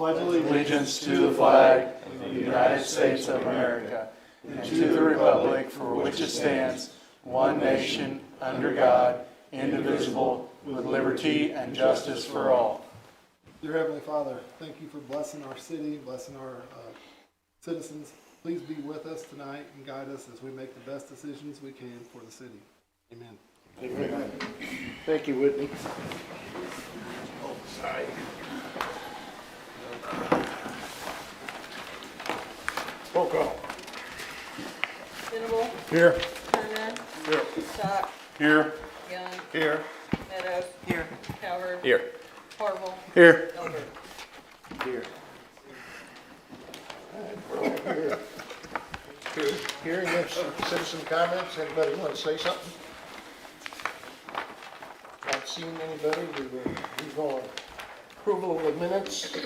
pledge allegiance to the flag of the United States of America and to the republic for which it stands, one nation, under God, indivisible, with liberty and justice for all. Dear Heavenly Father, thank you for blessing our city, blessing our citizens. Please be with us tonight and guide us as we make the best decisions we can for the city. Amen. Amen. Thank you, Whitney. Oh, sorry. Roll call. Venable, Here. Turner, Here. Stock, Here. Young, Here. Meadows, Here. Howard, Here. Harville, Here. Elbert. Here. Hearing of citizen comments, anybody want to say something? Not seeing anybody, we will move on. Approval of the minutes.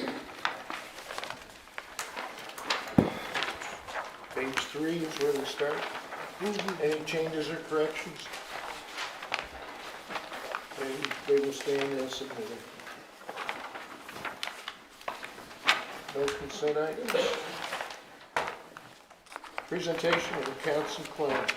Page 3 is where we start. Any changes or corrections? They will stand as submitted. No consent items. Presentation of accounts and claims.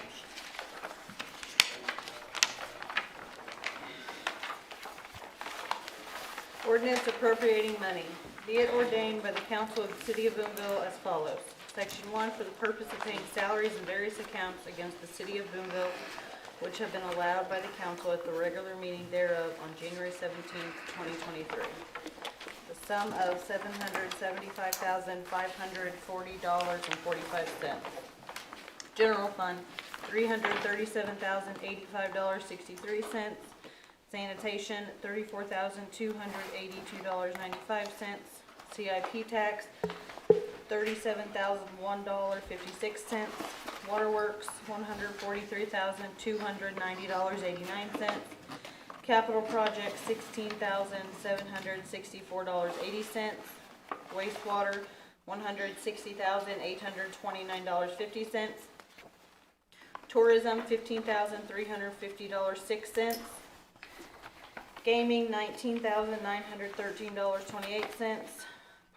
Ordinance appropriating money. Be it ordained by the Council of the City of Boonville as follows. Section 1, for the purpose of paying salaries in various accounts against the City of Boonville, which have been allowed by the council at the regular meeting thereof on January 17, 2023. The sum of $775,540.45. General fund, $337,085.63. Sanitation, $34,282.95. CIP tax, $37,001.56. Waterworks, $143,290.89. Capital projects, $16,764.80. Wastewater, $160,829.50. Tourism, $15,350.06. Gaming, $19,913.28.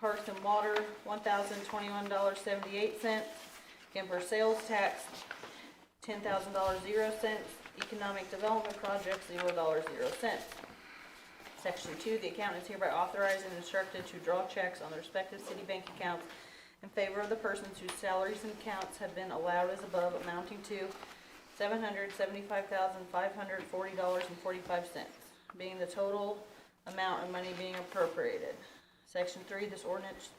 Parks and Water, $1,021.78. Kemper sales tax, $10,000 0 cents. Economic development projects, $0 0 cents. Section 2, the accountant is hereby authorized and instructed to draw checks on the respective city bank accounts in favor of the persons whose salaries and accounts have been allowed as above, amounting to $775,540.45, being the total amount of money being appropriated. Section 3, this ordinance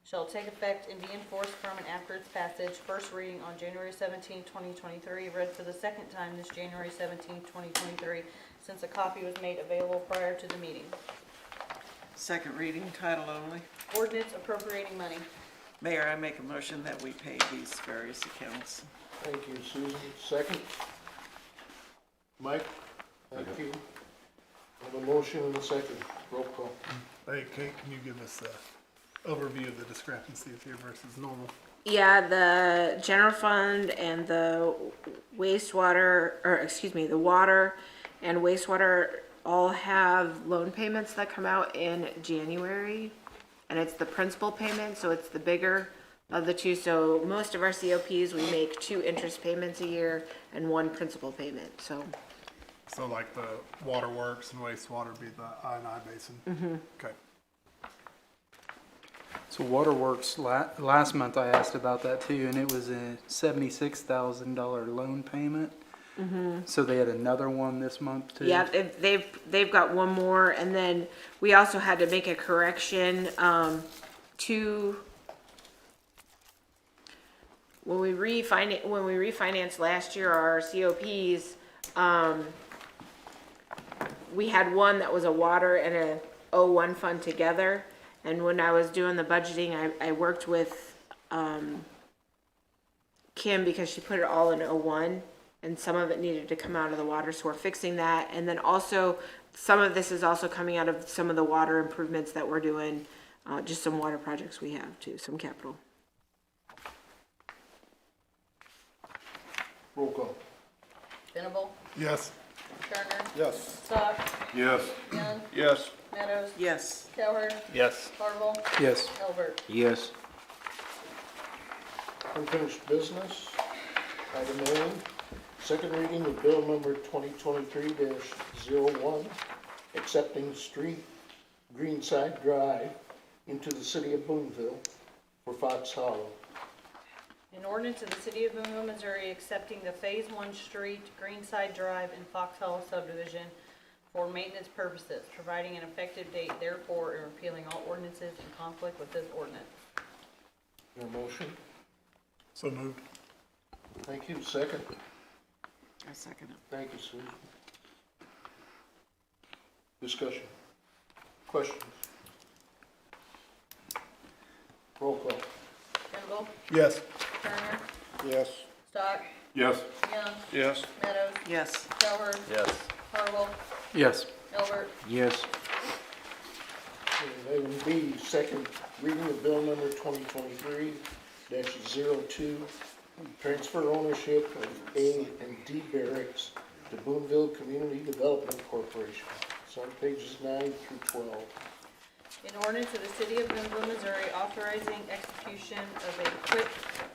shall take effect and be enforced from and after its passage. First reading on January 17, 2023. Read for the second time this January 17, 2023, since a copy was made available prior to the meeting. Second reading, title only. Ordinance appropriating money. Mayor, I make a motion that we pay these various accounts. Thank you, Susan. Second? Mike? Thank you. I have a motion and a second. Roll call. Hey, Kate, can you give us an overview of the discrepancies here versus normal? Yeah, the general fund and the wastewater, the water and wastewater all have loan payments that come out in January. And it's the principal payment, so it's the bigger of the two. So most of our COPs, we make 2 interest payments a year and 1 principal payment, so. So like the waterworks and wastewater would be the I&I basin? Mm-hmm. Okay. So Waterworks, last month I asked about that too, and it was a $76,000 loan payment. Mm-hmm. So they had another one this month too? Yeah, they've got one more, and then we also had to make a correction to when we refinanced last year our COPs. We had one that was a water and a 01 fund together, and when I was doing the budgeting, I worked with Kim because she put it all in 01. And some of it needed to come out of the water, so we're fixing that. And then also, some of this is also coming out of some of the water improvements that we're doing, just some water projects we have too, some capital. Roll call. Venable, Yes. Turner, Yes. Stock, Yes. Young, Yes. Meadows, Yes. Cowherd, Yes. Harville, Yes. Albert. Yes. Unfinished business. Item A, second reading of bill number 2023-01, accepting street Greenside Drive into the City of Boonville for Fox Hollow. An ordinance of the City of Boonville, Missouri, accepting the Phase 1 Street, Greenside Drive, and Fox Hollow subdivision for maintenance purposes, providing an effective date therefore, and repealing all ordinances in conflict with this ordinance. Your motion? So moved. Thank you. Second? I second it. Thank you, Susan. Discussion? Questions? Roll call. Kimball, Yes. Turner, Yes. Stock, Yes. Young, Yes. Meadows, Yes. Cowherd, Yes. Harville, Yes. Albert. Yes. Item B, second reading of bill number 2023-02, transfer ownership of A and D barracks to Boonville Community Development Corporation. It's on pages 9 through 12. An ordinance of the City of Boonville, Missouri, authorizing execution of a quit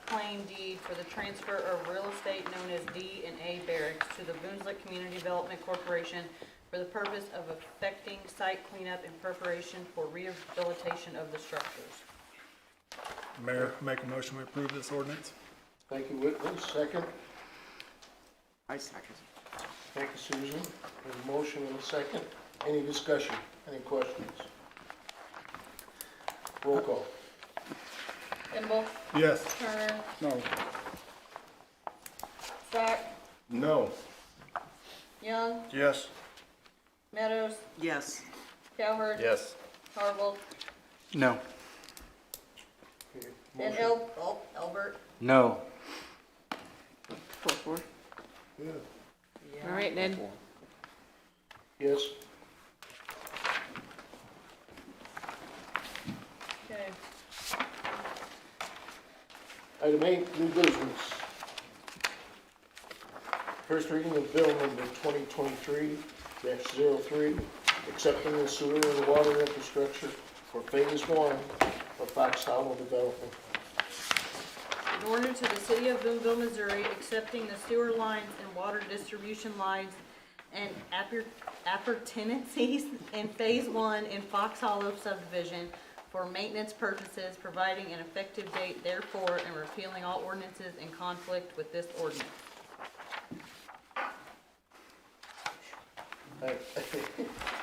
claim deed for the transfer of real estate known as D and A barracks to the Boonville Community Development Corporation for the purpose of effecting site cleanup in preparation for rehabilitation of the structures. Mayor, make a motion to approve this ordinance. Thank you, Whitley. Second. I second. Thank you, Susan. There's a motion and a second. Any discussion? Any questions? Roll call. Kimball, Yes. Turner, No. Stock, No. Young, Yes. Meadows, Yes. Cowherd, Yes. Harville, No. and Albert. No. 4-4. Yeah. All right, Ned. Yes. Okay. Item 8, new business. First reading of bill number 2023-03, accepting the sewer and water infrastructure for Phase 1 of Fox Hollow Development. An ordinance of the City of Boonville, Missouri, accepting the sewer lines and water distribution lines and appurtenances in Phase 1 in Fox Hollow subdivision for maintenance purposes, providing an effective date therefore, and repealing all ordinances in conflict with this ordinance.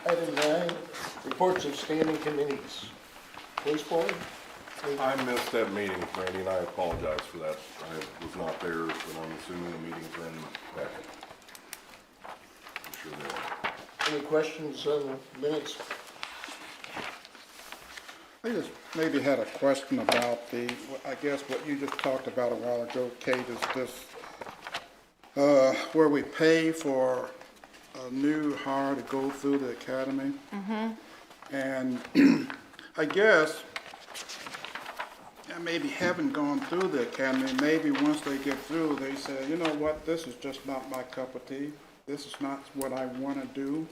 Item 9, reports of standing committees. Police board? I missed that meeting, Randy, and I apologize for that. I was not there, but I'm assuming the meetings are in the packet. I'm sure they are. Any questions on the minutes? I just maybe had a question about I guess what you just talked about a while ago, Kate, is this, where we pay for a new hire to go through the academy. And I guess, maybe haven't gone through the academy, maybe once they get through, they say, you know what, this is just not my cup of tea. This is not what I want to do.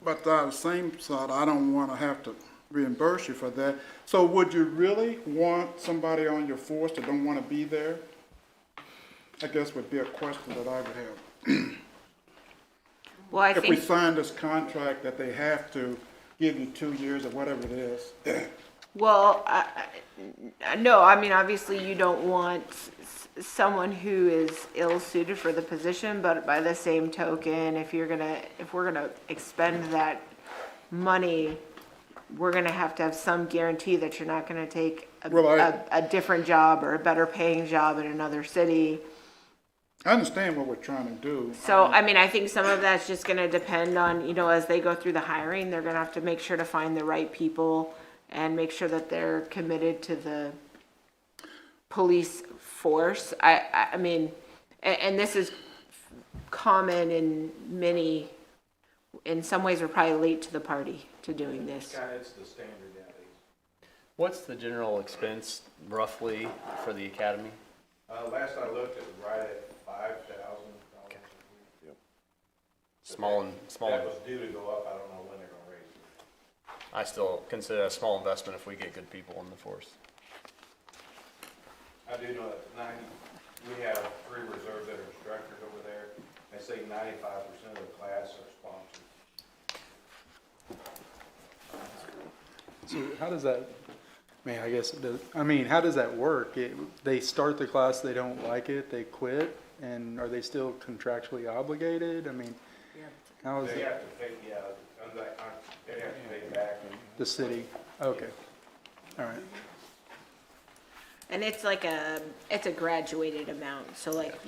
But on the same side, I don't want to have to reimburse you for that. So would you really want somebody on your force that don't want to be there? I guess would be a question that I would have. Well, I If we think, sign this contract that they have to give you 2 years or whatever it is. well, no, I mean, obviously you don't want someone who is ill-suited for the position, but by the same token, if we're gonna expend that money, we're gonna have to have some guarantee that you're not gonna take a different job or a better paying job in another city. I understand what we're trying to do. So, I mean, I think some of that's just gonna depend on, as they go through the hiring, they're gonna have to make sure to find the right people and make sure that they're committed to the police force. I mean, and this is common in some ways we're probably late to the party to doing this. It's the standard at least. What's the general expense roughly for the academy? Last I looked, it was right at $5,000. small. That was due to go up, I don't know when they're gonna raise it. I still consider it a small investment if we get good people in the force. I do know that we have 3 reserves that are instructors over there. They say 95% of the class are sponsored. So how does that, I guess, how does that work? They start the class, they don't like it, they quit, and are they still contractually obligated? How is They it, have to pay, they have to pay back. the city? Okay, all right. And it's like it's a graduated amount, so like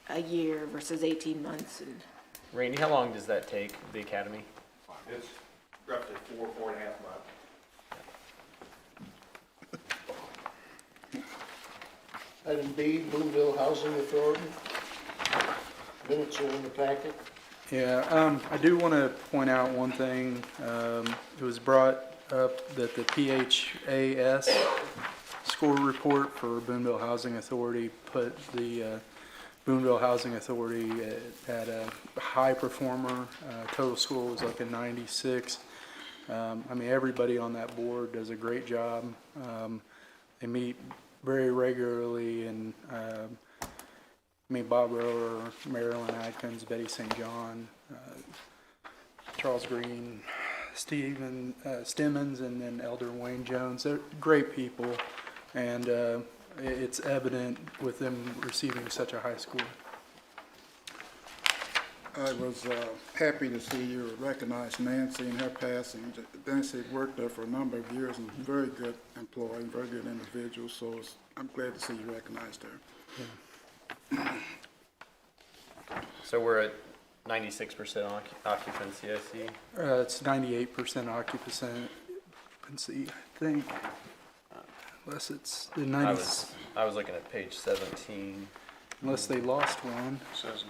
a year versus 18 months and. Randy, how long does that take, the academy? It's roughly 4.5 months. Item B, Boonville Housing Authority. Minutes are in the packet. Yeah, I do want to point out one thing. It was brought up that the PHAS score report for Boonville Housing Authority put the Boonville Housing Authority at a high performer. Total score was like a 96. Everybody on that board does a great job. They meet very regularly, and Bob Rower, Marilyn Adkins, Betty St. John, Charles Green, Stephen Stimmons, and then Elder Wayne Jones. They're great people, and it's evident with them receiving such a high score. I was happy to see you recognize Nancy in her passing. Nancy worked there for a number of years and very good employee, very good individual, so I'm glad to see you recognized her. So we're at 96% occupancy, I see. It's 98% occupancy, I think, unless it's the 90s, I was looking at page 17. unless they lost one. Says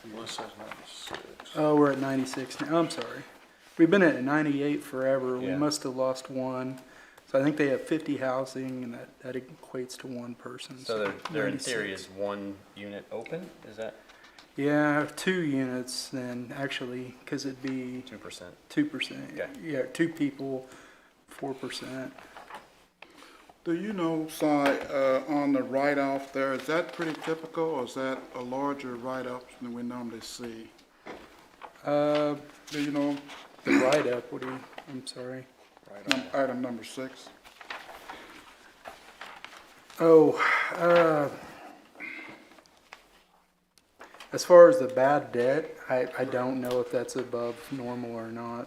96. Oh, we're at 96 now. I'm sorry. We've been at 98 forever. We Yeah. must have lost one. So I think they have 50 housing, and that equates to one person. So there in 96. theory is one unit open, is that Yeah, 2 units then, actually, because it'd be 2%? 2%. Okay. Yeah, 2 people, 4%. Do you know, Si, on the write-off there, is that pretty typical, or is that a larger write-off than we normally see? Do you know, The write-up, I'm sorry. item number 6? As far as the bad debt, I don't know if that's above normal or not.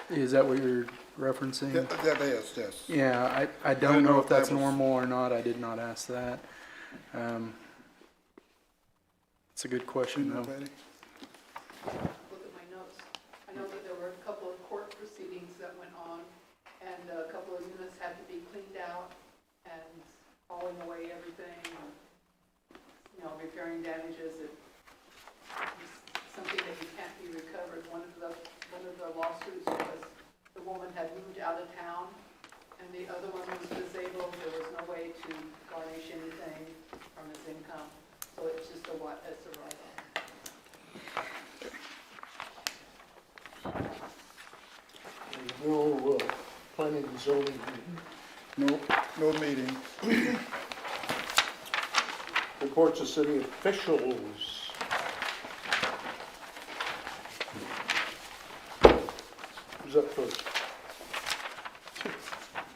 Is that what you're referencing? That is, yes. Yeah, I don't know if that's normal or not. I did not ask that. It's a good question, though. Betty? Look at my notes. I know that there were a couple of court proceedings that went on, and a couple of units had to be cleaned out and hauling away everything, and, repairing damages. It's something that you can't be recovered. One of the lawsuits was the woman had moved out of town, and the other one was disabled. There was no way to garnish anything from his income, so it's just a write-off. No planning and zoning meeting. No meeting. Reports of city officials. Who's up first?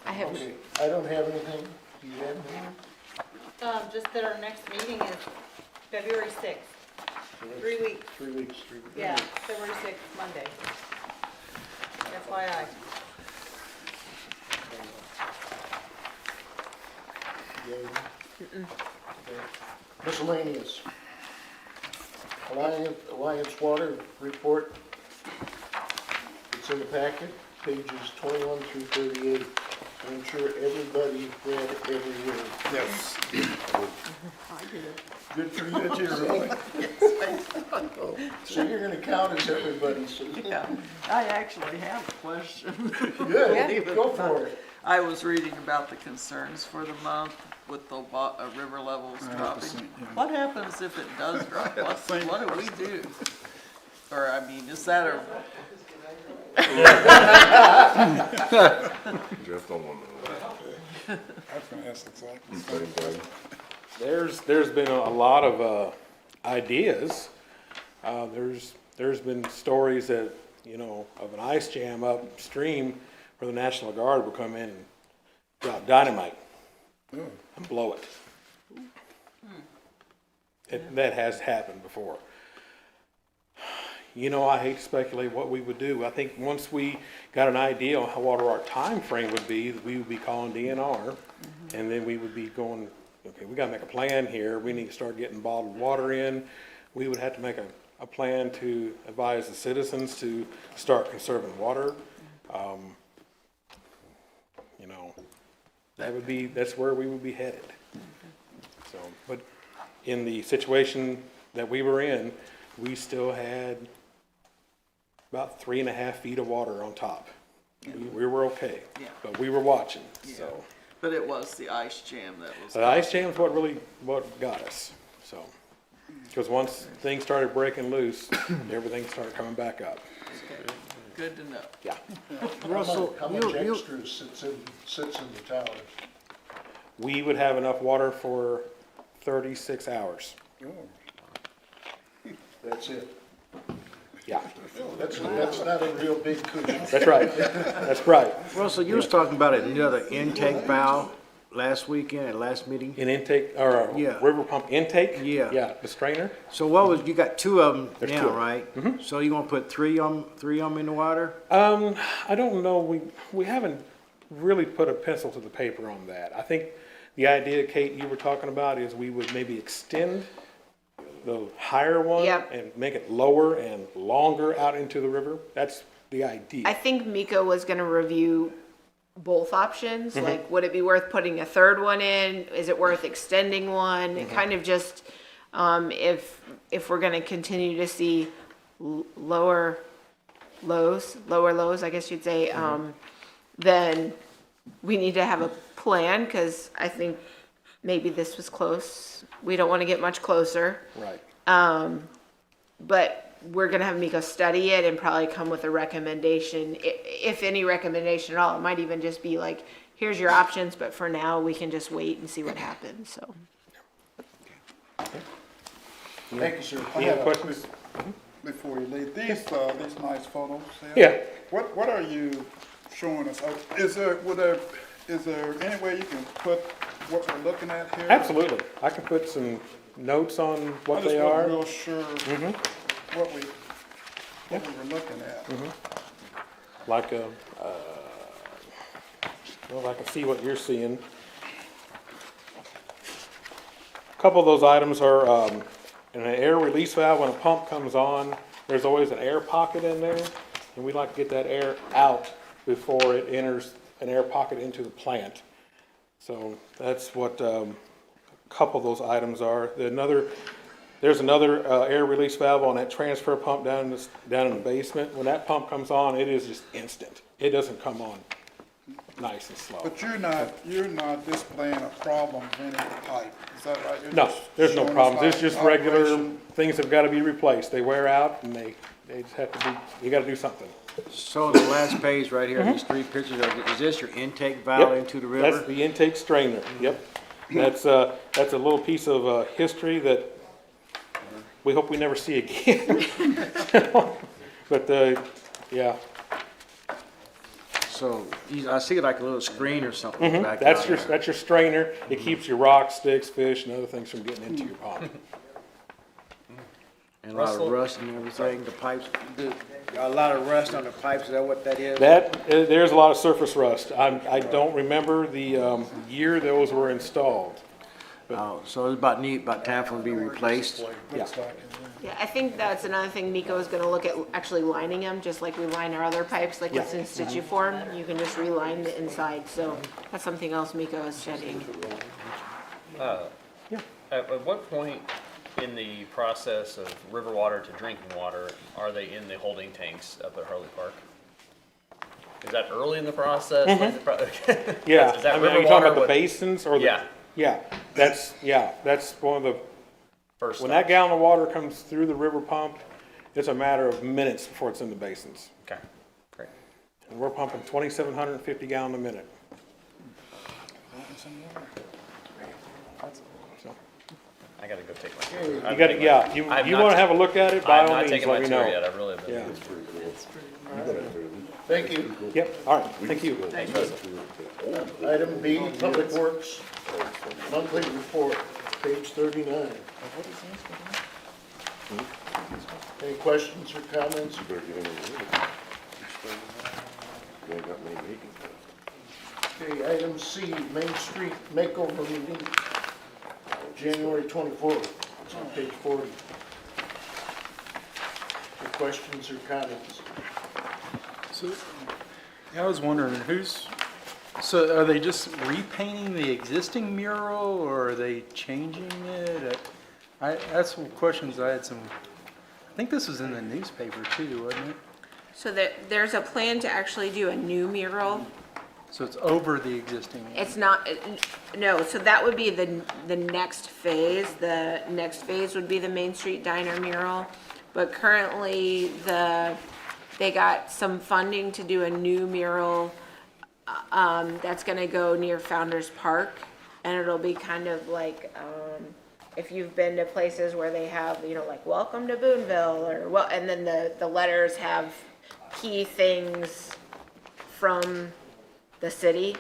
I have, Okay, I don't have anything. Do you have anything? Just that our next meeting is February 6th. 3 weeks. 3 weeks. Yeah, February 6th, Monday. FYI. Okay. Miscellaneous. Alliance Water report. It's in the packet, pages 21 through 38. to ensure everybody read every word. Yes. Good for you too, really. So you're gonna count as everybody, so. Yeah, I actually have a question. Good, go for it. I was reading about the concerns for the month with the river levels dropping. What happens if it does drop? What do we do? Or, I mean, is that a, Jeff don't want to know that. I was gonna ask exactly. Same thing. There's been a lot of ideas. There's been stories that, you know, of an ice jam upstream where the National Guard will come in and drop dynamite and blow it. That has happened before. You know, I hate to speculate what we would do. I think once we got an idea on what our time frame would be, we would be calling DNR, and then we would be going, okay, we gotta make a plan here. We need to start getting bottled water in. We would have to make a plan to advise the citizens to start conserving water. You know, that's where we would be headed. So, but in the situation that we were in, we still had about 3.5 feet of water on top. We were okay, Yeah. but we were watching, so. but it was the ice jam that was. The ice jam's what got us, so. Because once things started breaking loose, everything started coming back up. Okay, good to know. Yeah. Russell, how much extra sits in the towers? We would have enough water for 36 hours. That's it. Yeah, That's not a real big cushion. that's right. That's right. Russell, you was talking about another intake valve last weekend at last meeting. In intake, or Yeah. river pump intake? Yeah. Yeah, the strainer? So what was, you got two of them There's now, two. right? So you gonna put three of them in the water? I don't know, we haven't really put a pencil to the paper on that. I think the idea, Kate, you were talking about is we would maybe extend the higher one Yep. and make it lower and longer out into the river. That's the idea. I think Miko was gonna review both options, like, would it be worth putting a third one in? Is it worth extending one? And kind of just, if we're gonna continue to see lower lows, I guess you'd say, then we need to have a plan, cause I think maybe this was close. We don't wanna get much closer. Right. But we're gonna have Miko study it and probably come with a recommendation, if any recommendation at all. It might even just be like, here's your options, but for now, we can just wait and see what happens, so. Thank you, sir. Any other questions? Before you leave, these nice photos here. Yeah. What are you showing us? Is there any way you can put what we're looking at here? Absolutely. I can put some notes on what they I are. just wasn't real sure what we were looking at. Like well, I can see what you're seeing. A couple of those items are in an air release valve. When a pump comes on, there's always an air pocket in there, and we like to get that air out before it enters an air pocket into the plant. So that's what a couple of those items are. There's another air release valve on that transfer pump down in the basement. When that pump comes on, it is just instant. It doesn't come on nice and slow. But you're not displaying a problem of any of the pipe, is that right? You're No, just there's no showing us problems. It's how just regular operation- things have got to be replaced. They wear out and they just have to be, you got to do something. So on the last page right here, these three pictures, is this your intake valve Yep, into the That's river? the intake strainer. Yep. That's a little piece of history that we hope we never see again. But yeah, So I see like a little screen or something back that's there. that's your strainer. It keeps your rocks, sticks, fish, and other things from getting into your pond. And a lot of rust and everything, the pipes, a lot of rust on the pipes, is that what that is? There's a lot of surface rust. I don't remember the year those were installed. So it's about time for them to be replaced? Yeah. Looks like it, yeah. Yeah, I think that's another thing Nico is gonna look at, actually lining them, just like we line our other pipes, like it's in situ form. You can just reline the inside, so that's something else Nico is studying. At what point in the process of river water to drinking water are they in the holding tanks up at Harley Park? Is that early in the process? Late in the Yeah, Is that I mean, river are you talking water about the with- basins or the? Yeah. Yeah, that's one of the, First when stop. that gallon of water comes through the river pump, it's a matter of minutes before it's in the basins. Okay, great. And we're pumping 2,750 gallon a minute. So, I gotta go take my. you gotta, yeah, you I'm wanna not- have a look at it, by I'm all not means, taking my let me tour know. yet, I really have been. Yeah. Thank you. Yep, all right, thank you. Item B, Public Works, monthly report, page 39. Any questions or comments? You better get in there. You ain't got many meetings left. Okay, item C, Main Street Makeover Meeting, January 24th, it's on page 40. Any questions or comments? So, I was wondering, so are they just repainting the existing mural, or are they changing it? That's some questions I had some, I think this was in the newspaper too, wasn't it? So there's a plan to actually do a new mural. So it's over the existing one? It's not, no, so that would be the next phase. The next phase would be the Main Street Diner mural. But currently, they got some funding to do a new mural that's gonna go near Founder's Park. And it'll be kind of like, if you've been to places where they have, like, welcome to Boonville, or, well, and then the letters have key things from the city.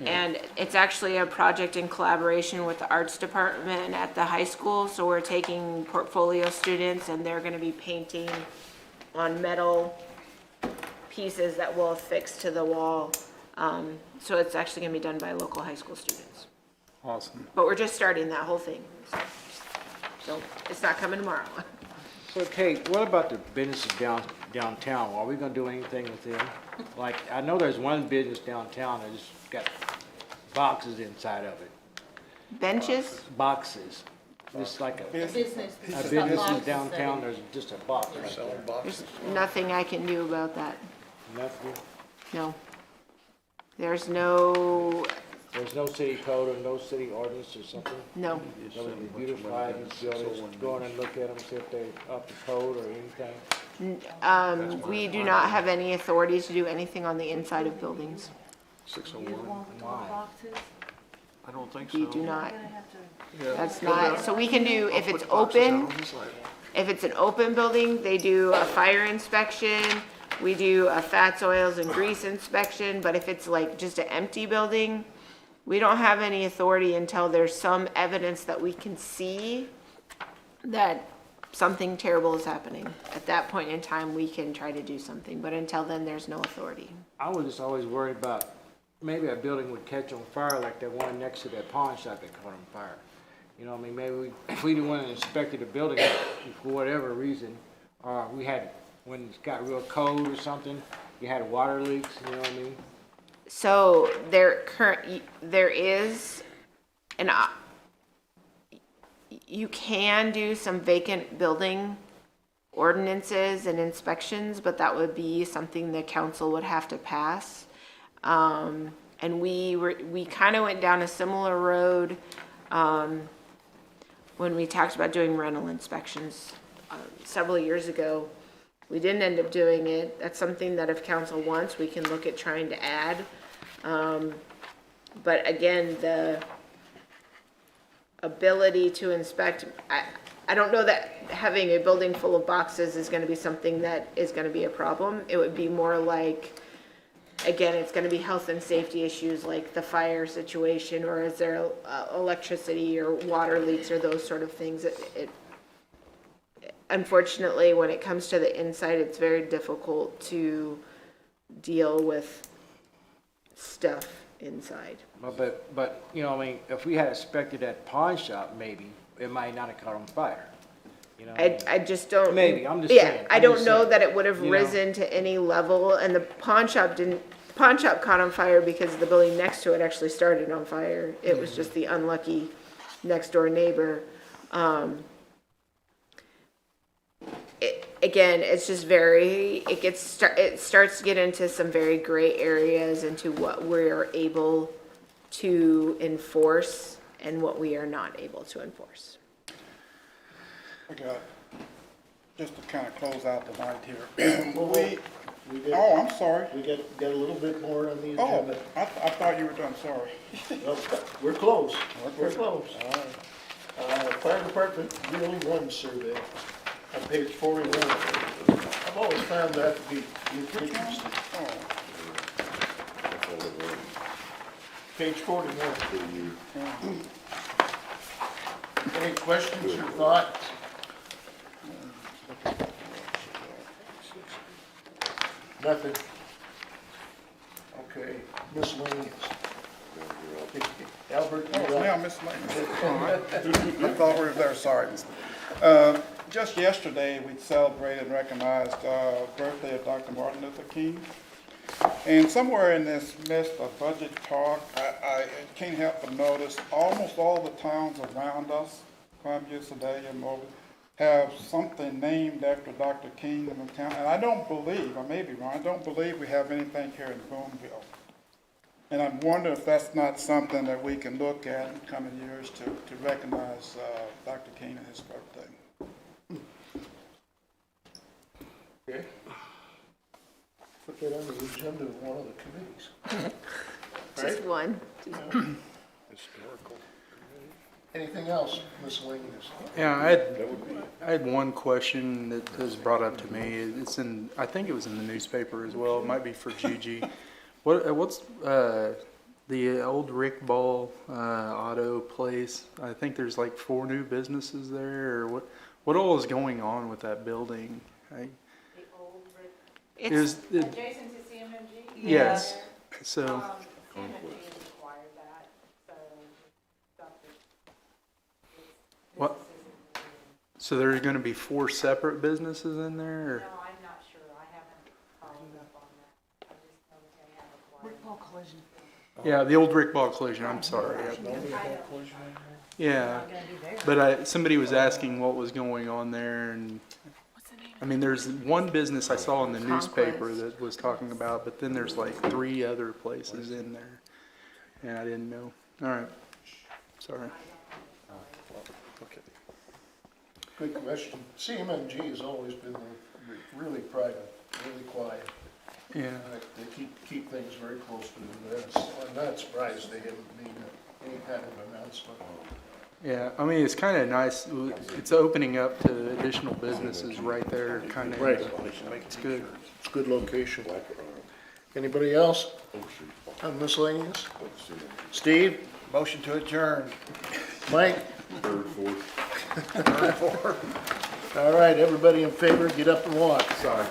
And it's actually a project in collaboration with the arts department at the high school. So we're taking portfolio students and they're gonna be painting on metal pieces that will affix to the wall. So it's actually gonna be done by local high school students. Awesome. But we're just starting that whole thing. So it's not coming tomorrow. So Kate, what about the businesses downtown? Are we gonna do anything with them? Like, I know there's one business downtown that's got boxes inside of it. Benches? Boxes. Just like a Business. business in downtown, there's just a box. There's nothing I can do about that. Nothing. No. There's no, There's no city code or no city ordinance or something? no. So we beautify these buildings, go in and look at them, see if they're up to code or anything? We do not have any authority to do anything on the inside of buildings. 601. I don't think We do not. That's not, so we can do, if it's open, if it's an open building, they do a fire inspection. We do a fats, oils, and grease inspection, but if it's like just an empty building, we don't have any authority until there's some evidence that we can see that something terrible is happening. At that point in time, we can try to do something, but until then, there's no authority. I was just always worried about maybe a building would catch on fire like that one next to that pawn shop that caught on fire. You know, I mean, maybe if we didn't want to inspect the building for whatever reason, or we had, when it's got real cold or something, you had water leaks, you know what I mean? So there is you can do some vacant building ordinances and inspections, but that would be something the council would have to pass. And we kind of went down a similar road, when we talked about doing rental inspections, several years ago. We didn't end up doing it. That's something that if council wants, we can look at trying to add. But again, the ability to inspect, I don't know that having a building full of boxes is gonna be something that is gonna be a problem. It would be more like, again, it's gonna be health and safety issues like the fire situation, or is there electricity or water leaks or those sort of things. Unfortunately, when it comes to the inside, it's very difficult to deal with stuff inside. But, you know, I mean, if we had inspected that pawn shop, maybe, it might not have caught on fire. You know, I just don't. Maybe, I'm just Yeah, saying, I I'm don't just know saying, that it would have you know? risen to any level, and the pawn shop caught on fire because the building next to it actually started on fire. It was just the unlucky next door neighbor. Again, it's just it starts to get into some very gray areas into what we're able to enforce and what we are not able to enforce. I got, just to kind of close out the night here. We get, Oh, I'm sorry. we get a little bit more on the Oh, agenda. I thought you were done, sorry. Well, we're close. We're close. Fire Department Yearly Run Survey on page 41. I've always found that to be interesting. Oh, Page 41. Any questions or thoughts? Nothing. Okay, miscellaneous. Albert, oh, you're now up. miscellaneous. I thought we were there, sorry. Just yesterday, we celebrated and recognized birthday of Dr. Martin Luther King. And somewhere in this midst of budget talk, I can't help but notice almost all the towns around us, Columbia, Sedalia, Mobile, have something named after Dr. King in the town. And I don't believe, I may be wrong, I don't believe we have anything here in Boonville. And I'm wondering if that's not something that we can look at in coming years to recognize Dr. King and his birthday. Okay. Put that on the agenda of one of the committees. Just one. Historical. Anything else miscellaneous? Yeah, I had one question that was brought up to me. It's in, I think it was in the newspaper as well. It might be for Gigi. What's the old Rick Ball auto place? I think there's like 4 new businesses there. Or what all is going on with that building? It's Adjacent to CMMG? Yes. So CMMG has acquired that, so what? So there's going to be 4 separate businesses in there? Or? No, I'm not sure. I haven't followed up on that. I just know that they have acquired. Rick Ball Collision. Yeah, the old Rick Ball Collision. I'm sorry. Yeah, but somebody was asking what was going on there, and I mean, there's one business I saw in the newspaper that was talking about, but then there's like 3 other places in there, and I didn't know. All right, sorry. Good question. CMMG has always been really private, really quiet. Yeah. They keep things very close to the vest. I'm not surprised they haven't made any kind of announcement. Yeah, I mean, it's kind of nice. It's opening up to additional businesses right there, kind of. Right. It's good. It's a good location. Anybody else on miscellaneous? Steve? Motion to adjourn. Mike? Third, fourth. All right, everybody in favor, get up and walk. Sorry.